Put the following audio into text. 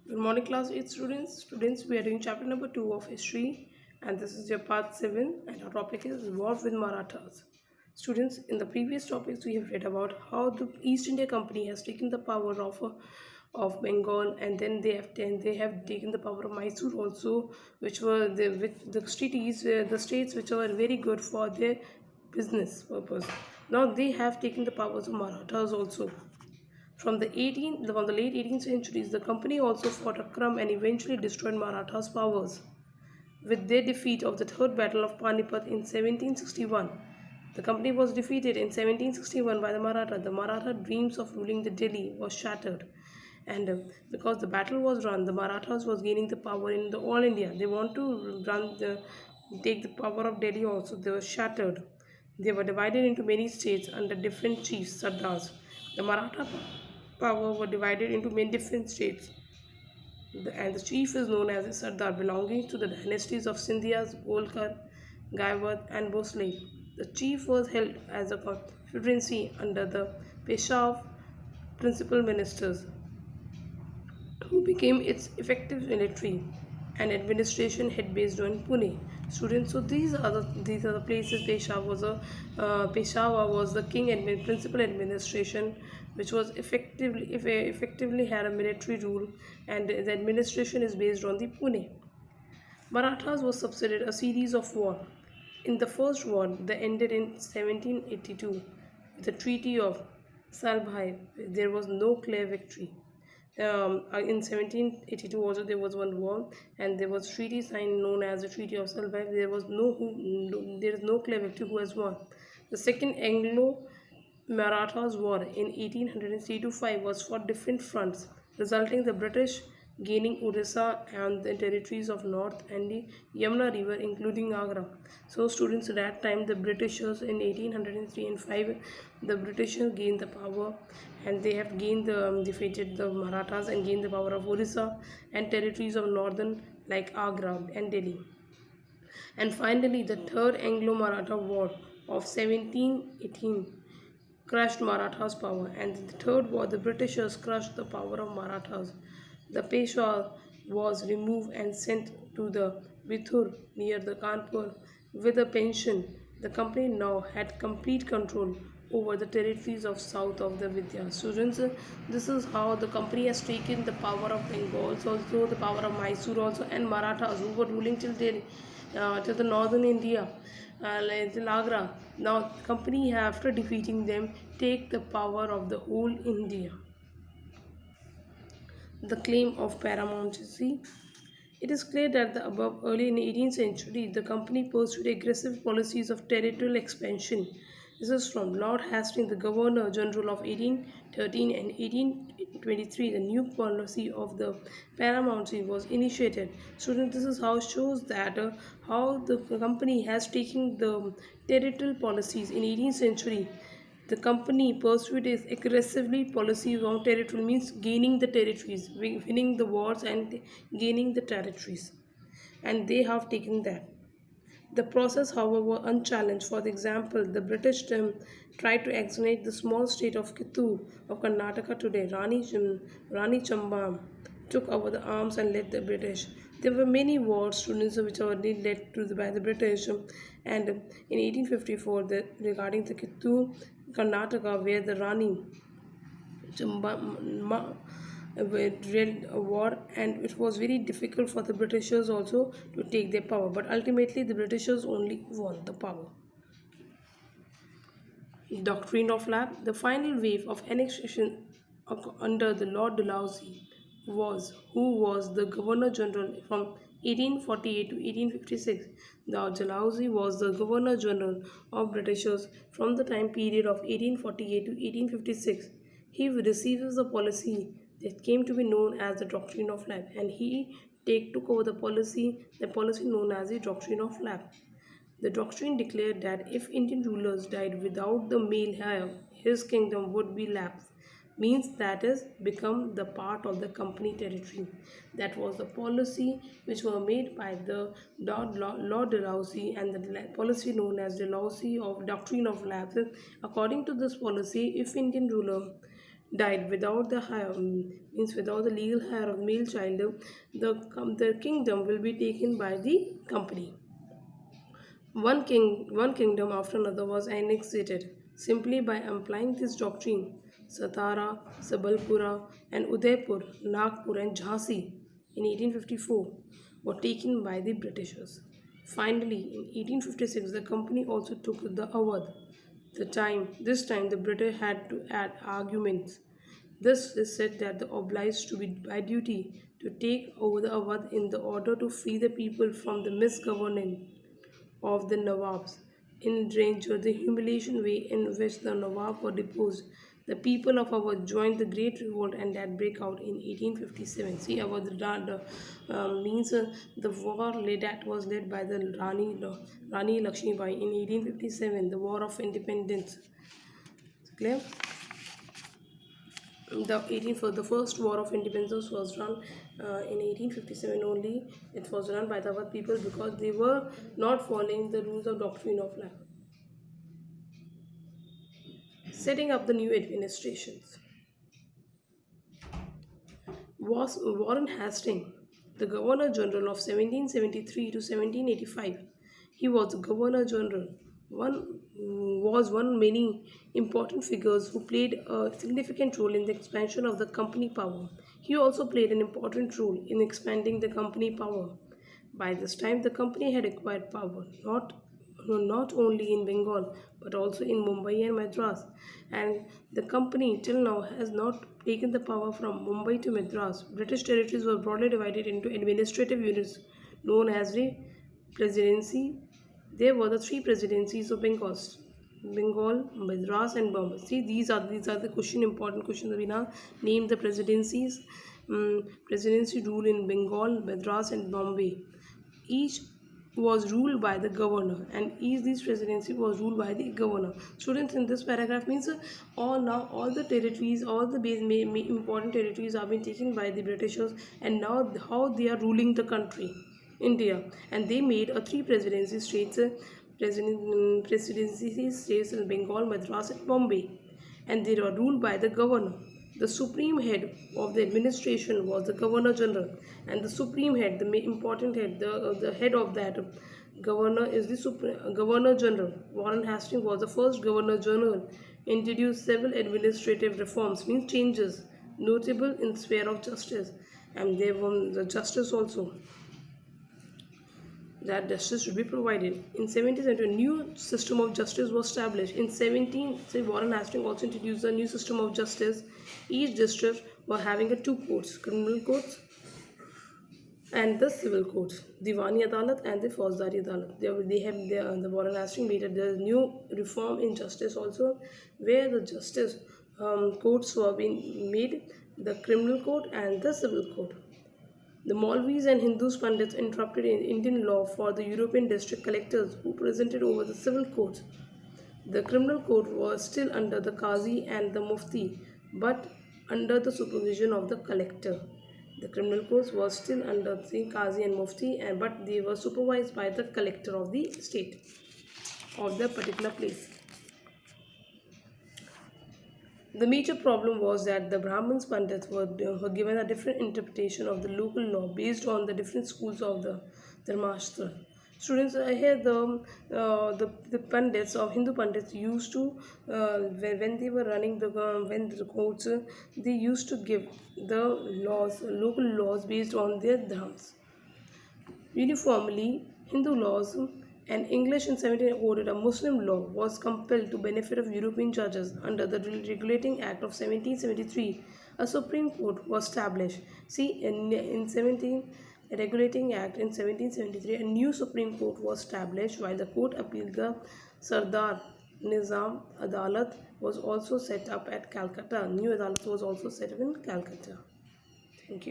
Good morning, class 8 students. Students, we are doing chapter number 2 of history, and this is your part 7, and our topic is War with Marathas. Students, in the previous topics, we have read about how the East India Company has taken the power of Bengal, and then they have taken the power of Mysore also, which were the states which were very good for their business purpose. Now they have taken the powers of Marathas also. From the late 18th centuries, the company also fought Akram and eventually destroyed Marathas' powers. With their defeat of the Third Battle of Panipat in 1761, the company was defeated in 1761 by the Maratha. The Maratha dreams of ruling the Delhi was shattered, and because the battle was run, the Marathas was gaining the power in the all India. They want to take the power of Delhi also. They were shattered. They were divided into many states under different chiefs, Sardars. The Maratha power were divided into many different states, and the chief is known as a Sardar belonging to the dynasties of Scindias, Golkar, Gaiwad, and Bhosle. The chief was held as a confederacy under the Peshawar principal ministers, who became its effective military and administration head based on Pune. Students, so these are the places. Peshawar was the principal administration, which was effectively had a military rule, and the administration is based on the Pune. Marathas was succeeded a series of war. In the first war, that ended in 1782 with the Treaty of Salbhai. There was no clear victory. In 1782 also there was one war, and there was treaty signed known as the Treaty of Salbhai. There is no clear victory who has won. The second Anglo Marathas War in 1803 to 5 was for different fronts, resulting the British gaining Orissa and the territories of North and the Yamuna River, including Agra. So, students, at that time, the Britishers in 1803 and 5, the Britishers gained the power, and they have defeated the Marathas and gained the power of Orissa and territories of northern like Agra and Delhi. And finally, the Third Anglo-Maratha War of 1718 crushed Marathas' power, and in the Third War, the Britishers crushed the power of Marathas. The Peshwa was removed and sent to the Bithur near the Kanpur with a pension. The company now had complete control over the territories of south of the Vidya. Students, this is how the company has taken the power of Bengal, also the power of Mysore also, and Marathas who were ruling till Delhi, till the northern India, like till Agra. Now, company after defeating them take the power of the whole India. The claim of paramountcy. It is clear that the above early in the 18th century, the company pursued aggressive policies of territorial expansion. This is from Lord Hastings, the Governor General of 1813 and 1823. The new policy of the paramountcy was initiated. Students, this is how shows that how the company has taken the territorial policies in 18th century. The company pursued its aggressively policy on territory means gaining the territories, winning the wars and gaining the territories. And they have taken that. The process, however, unchallenged. For example, the British tried to annexate the small state of Kittur of Karnataka today. Rani Chamba took over the arms and led the British. There were many wars, students, which were led by the British. And in 1854, regarding the Kittur, Karnataka, where the Rani Chamba led a war, and it was very difficult for the Britishers also to take their power. But ultimately, the Britishers only won the power. Doctrine of Lab. The final wave of annexation under the Lord Dalhousie who was the Governor General from 1848 to 1856. The Dalhousie was the Governor General of Britishers from the time period of 1848 to 1856. He receives the policy that came to be known as the Doctrine of Lab, and he took over the policy known as the Doctrine of Lab. The doctrine declared that if Indian rulers died without the male heir, his kingdom would be lapsed, means that is become the part of the company territory. That was the policy which were made by the Lord Dalhousie, and the policy known as Dalhousie of Doctrine of Lapse. According to this policy, if Indian ruler died without the hire, means without the legal hire of male child, the kingdom will be taken by the company. One kingdom after another was annexed simply by applying this doctrine. Satara, Sabalpura, and Udaipur, Nagpur, and Jhansi in 1854 were taken by the Britishers. Finally, in 1856, the company also took the Awadh. This time, the British had to add arguments. This is said that they obliged to be by duty to take over the Awadh in the order to free the people from the misgovernance of the Nawabs. In danger, the humiliation way in which the Nawab were deposed, the people of Awadh joined the Great Revolt and that break out in 1857. See, Awadh means the war that was led by the Rani Lakshmi Bai in 1857, the War of Independence. Clear? The first war of independence was run in 1857 only. It was run by the Awadh people because they were not following the rules of doctrine of life. Setting up the new administrations was Warren Hastings, the Governor General of 1773 to 1785. He was the Governor General. One was one many important figures who played a significant role in the expansion of the company power. He also played an important role in expanding the company power. By this time, the company had acquired power not only in Bengal but also in Mumbai and Madras. And the company till now has not taken the power from Mumbai to Madras. British territories were broadly divided into administrative units known as the presidency. There were the three presidencies of Bengal, Madras, and Bombay. See, these are the important questions. We now name the presidencies. Presidency rule in Bengal, Madras, and Bombay. Each was ruled by the governor, and each these presidency was ruled by the governor. Students, in this paragraph means all the territories, all the important territories have been taken by the Britishers, and now how they are ruling the country, India, and they made a three presidency states, presidency states in Bengal, Madras, and Bombay, and they were ruled by the governor. The supreme head of the administration was the governor general, and the supreme head, the important head, the head of that governor is the governor general. Warren Hastings was the first governor general. Introduced several administrative reforms, means changes, notable in sphere of justice, and they were the justice also, that justice should be provided. In 1770, a new system of justice was established. In 17, say Warren Hastings also introduced a new system of justice. Each district were having a two courts, criminal courts and the civil courts, Diwani Adalat and the Fauzdari Adalat. They have the Warren Hastings made a new reform in justice also, where the justice courts were being made, the criminal court and the civil court. The Maulvis and Hindus Pandits interpreted Indian law for the European district collectors who presented over the civil courts. The criminal court was still under the Qazi and the Mufti, but under the supervision of the collector. The criminal courts was still under the Qazi and Mufti, but they were supervised by the collector of the state of the particular place. The major problem was that the Brahmins Pandits were given a different interpretation of the local law based on the different schools of the Dharmashastra. Students, here the Pandits of Hindu Pandits used to, when they were running when the courts, they used to give the local laws based on their dharmas. Uniformly, Hindu laws and English in 1708, a Muslim law was compelled to benefit of European judges. Under the Regulating Act of 1773, a Supreme Court was established. See, in 17 Regulating Act in 1773, a new Supreme Court was established, while the Court Appeal Sardar Nizam Adalat was also set up at Calcutta. New Adalat was also set up in Calcutta. Thank you.